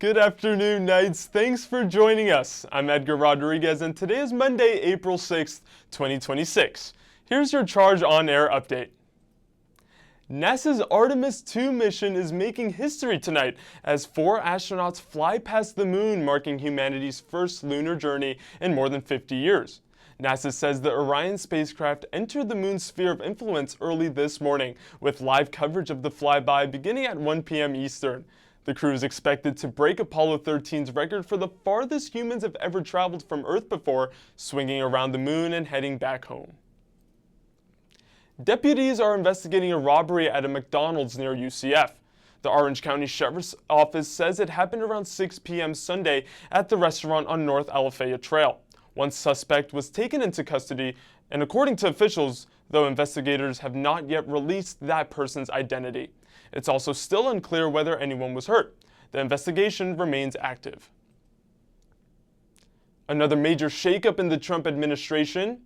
Good afternoon, Knights. Thanks for joining us. I'm Edgar Rodriguez, and today is Monday, April 6th, 2026. Here's your Charge On Air update. NASA's Artemis II mission is making history tonight as 4 astronauts fly past the moon, marking humanity's first lunar journey in more than 50 years. NASA says the Orion spacecraft entered the moon's sphere of influence early this morning, with live coverage of the flyby beginning at 1 p.m. Eastern. The crew is expected to break Apollo 13's record for the farthest humans have ever traveled from Earth before, swinging around the moon and heading back home. Deputies are investigating a robbery at a McDonald's near UCF. The Orange County Sheriff's Office says it happened around 6 p.m. Sunday at the restaurant on North Alafaya Trail. One suspect was taken into custody, and according to officials, though investigators have not yet released that person's identity. It's also still unclear whether anyone was hurt. The investigation remains active. Another major shakeup in the Trump administration.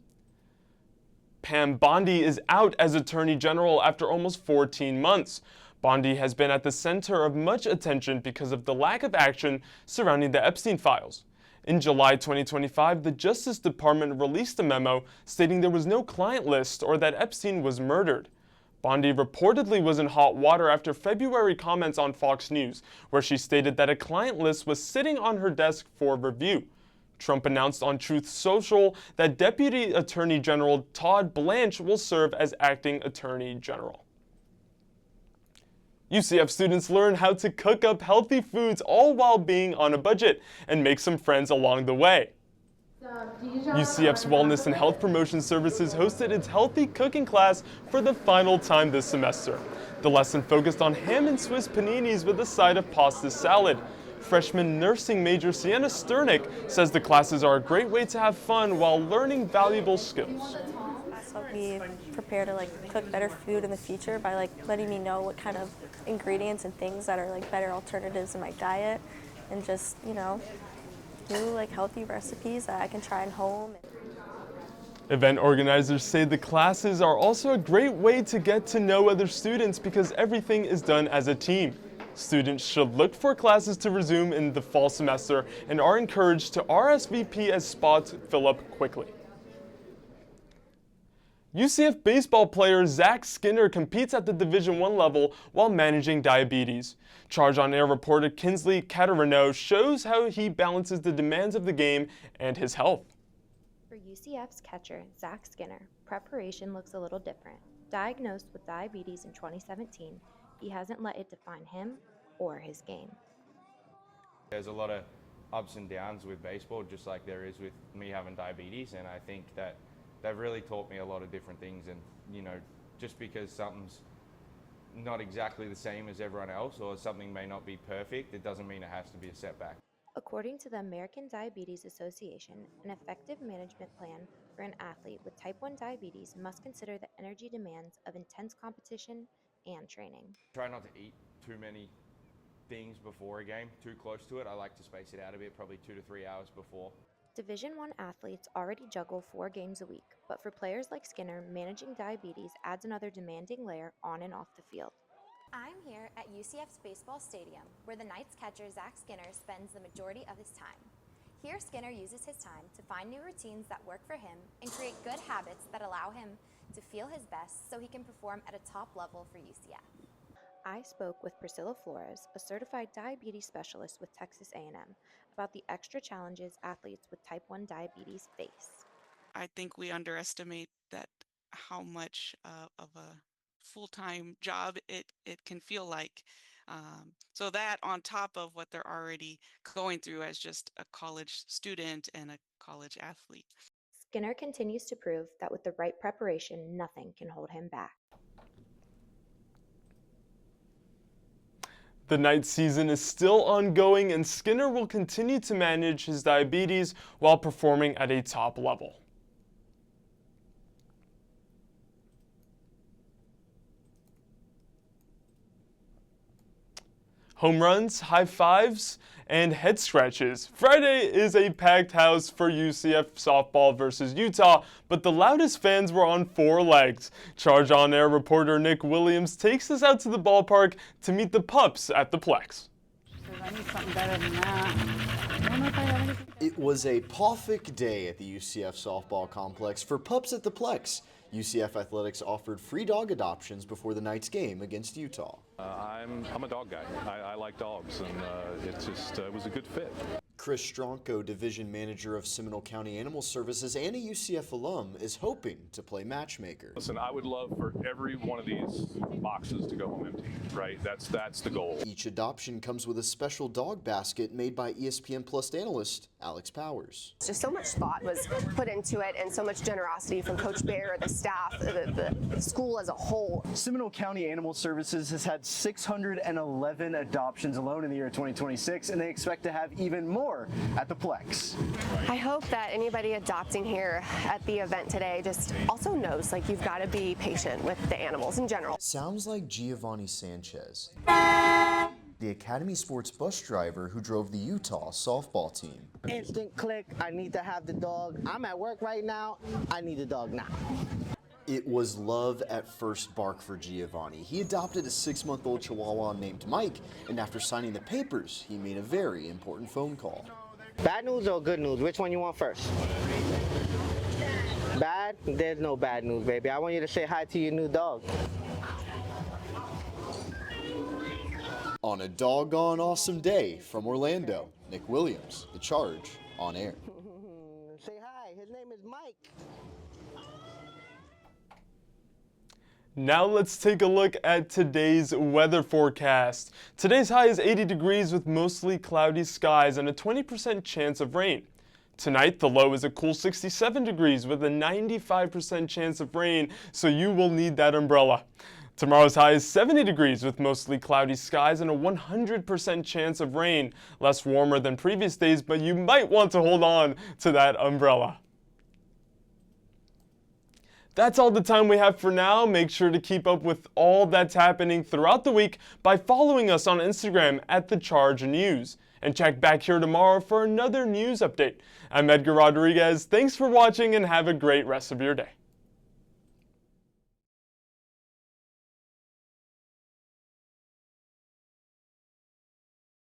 Pam Bondi is out as Attorney General after almost 14 months. Bondi has been at the center of much attention because of the lack of action surrounding the Epstein files. In July 2025, the Justice Department released a memo stating there was no client list or that Epstein was murdered. Bondi reportedly was in hot water after February comments on Fox News, where she stated that a client list was sitting on her desk for review. Trump announced on Truth Social that Deputy Attorney General Todd Blanche will serve as acting Attorney General. UCF students learn how to cook up healthy foods all while being on a budget and make some friends along the way. UCF's Wellness and Health Promotion Services hosted its healthy cooking class for the final time this semester. The lesson focused on ham and Swiss paninis with a side of pasta salad. Freshman nursing major Sienna Sternick says the classes are a great way to have fun while learning valuable skills. Help me prepare to cook better food in the future by letting me know what kind of ingredients and things that are better alternatives in my diet, and just do healthy recipes that I can try at home. Event organizers say the classes are also a great way to get to know other students because everything is done as a team. Students should look for classes to resume in the fall semester and are encouraged to RSVP as spots fill up quickly. UCF baseball player Zach Skinner competes at the Division I level while managing diabetes. Charge on Air reporter Kinsley Caterino shows how he balances the demands of the game and his health. For UCF's catcher, Zach Skinner, preparation looks a little different. Diagnosed with diabetes in 2017, he hasn't let it define him or his game. There's a lot of ups and downs with baseball, just like there is with me having diabetes, and I think that they've really taught me a lot of different things. And just because something's not exactly the same as everyone else or something may not be perfect, it doesn't mean it has to be a setback. According to the American Diabetes Association, an effective management plan for an athlete with type 1 diabetes must consider the energy demands of intense competition and training. Try not to eat too many things before a game, too close to it. I like to space it out a bit, probably 2 to 3 hours before. Division I athletes already juggle 4 games a week, but for players like Skinner, managing diabetes adds another demanding layer on and off the field. I'm here at UCF's baseball stadium, where the Knights catcher Zach Skinner spends the majority of his time. Here, Skinner uses his time to find new routines that work for him and create good habits that allow him to feel his best so he can perform at a top level for UCF. I spoke with Priscilla Flores, a certified diabetes specialist with Texas A&M, about the extra challenges athletes with type 1 diabetes face. I think we underestimate that how much of a full-time job it can feel like. So that on top of what they're already going through as just a college student and a college athlete. Skinner continues to prove that with the right preparation, nothing can hold him back. The Knights season is still ongoing, and Skinner will continue to manage his diabetes while performing at a top level. Home runs, high fives, and head scratches. Friday is a packed house for UCF softball versus Utah, but the loudest fans were on 4 legs. Charge On Air reporter Nick Williams takes us out to the ballpark to meet the Pups at the Plex. I need something better than that. I don't know if I have anything. It was a perfect day at the UCF softball complex for Pups at the Plex. UCF Athletics offered free dog adoptions before the night's game against Utah. I'm a dog guy. I like dogs, and it was a good fit. Chris Stronko, division manager of Seminole County Animal Services and a UCF alum, is hoping to play matchmaker. Listen, I would love for every one of these boxes to go home empty, right? That's the goal. Each adoption comes with a special dog basket made by ESPN Plus analyst Alex Powers. Just so much thought was put into it and so much generosity from Coach Bear, the staff, the school as a whole. Seminole County Animal Services has had 611 adoptions alone in the year 2026, and they expect to have even more at the Plex. I hope that anybody adopting here at the event today just also knows, like, you've got to be patient with the animals in general. Sounds like Giovanni Sanchez, the Academy Sports bus driver who drove the Utah softball team. Instant click, I need to have the dog. I'm at work right now, I need the dog now. It was love at first bark for Giovanni. He adopted a 6-month-old Chihuahua named Mike, and after signing the papers, he made a very important phone call. Bad news or good news? Which one you want first? Bad? There's no bad news, baby. I want you to say hi to your new dog. On a doggone awesome day from Orlando, Nick Williams, The Charge, on air. Say hi. His name is Mike. Now let's take a look at today's weather forecast. Today's high is 80 degrees with mostly cloudy skies and a 20% chance of rain. Tonight, the low is a cool 67 degrees with a 95% chance of rain, so you will need that umbrella. Tomorrow's high is 70 degrees with mostly cloudy skies and a 100% chance of rain. Less warmer than previous days, but you might want to hold on to that umbrella. That's all the time we have for now. Make sure to keep up with all that's happening throughout the week by following us on Instagram at The Charge News. And check back here tomorrow for another news update. I'm Edgar Rodriguez. Thanks for watching and have a great rest of your day.